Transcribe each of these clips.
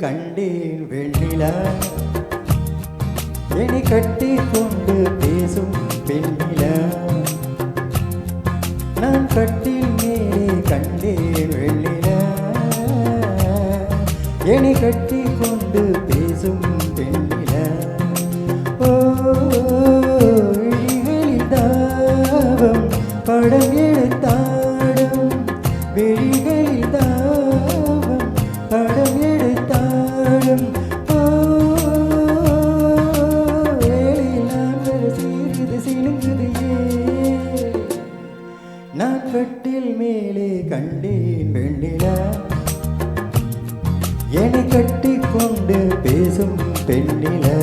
கண்டேன் வெண்ணிலா என்னை கட்டி கொண்டு பேசும் பெண்ணிலா நான் கட்டில் மேலே கண்டேன் வெண்ணிலா என்னை கட்டி கொண்டு பேசும் பெண்ணிலா ஓ விழிகளில் தாவம் படம் எடுத்தாடும் விழிகளில் தாவம் படம் எடுத்தாடும் நான் கட்டில் மேலே கண்டேன் வெண்ணிலா என்னை கட்டி கொண்டு பேசும் பெண்ணிலா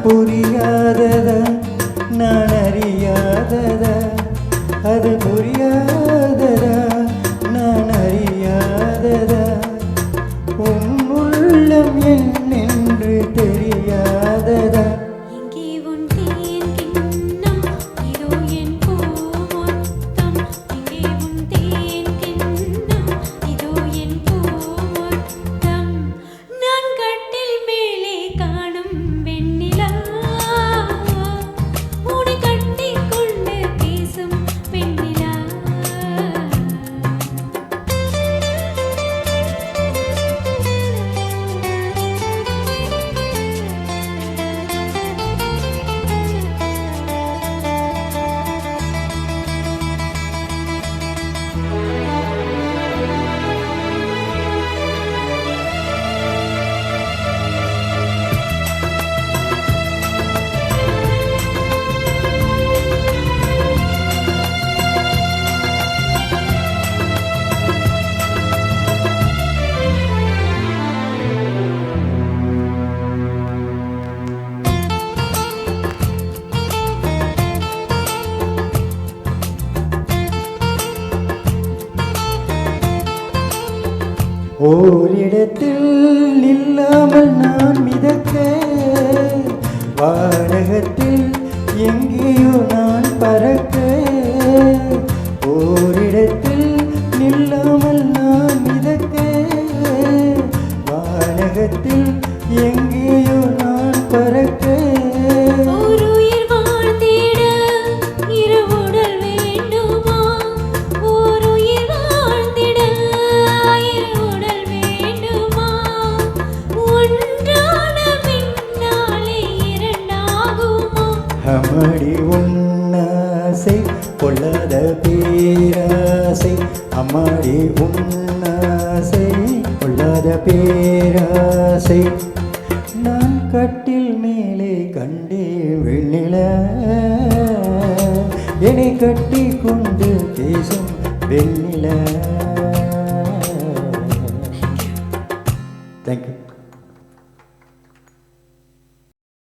புரியாததா நான் அறியாததா அது புரியாததா நான் அறியாததா உன் உள்ளம் என்னென்று தெரியாததா இங்கே உன் தேன் கிண்ணம் இதோ என் பூமொத்தம் இங்கே உன் தேன் கிண்ணம் இதோ என் பூமொத்தம் நான் கட்டில் மேலே காணும் வெண்ணிலா உன்னை கட்டி கொண்டு பேசும் பெண்ணிலா ஓரிடத்தில் நில்லாமல் நான் மிதக்க வானகத்தில் எங்கேயோ நான் பறக்க ஓரிடத்தில் நில்லாமல் நான் மிதக்க வானகத்தில் எங்கேயோ நான் பறக்க அம்மாடி உன்னாசை கொள்ளாத பேராசை அம்மாடி உன்னாசை கொள்ளாத பேராசை நான் கட்டில் மேலே கண்டே வெண்ணிலா என்னை கட்டி கொண்டு பேசும் வெண்ணிலா. தேங்க்யூ.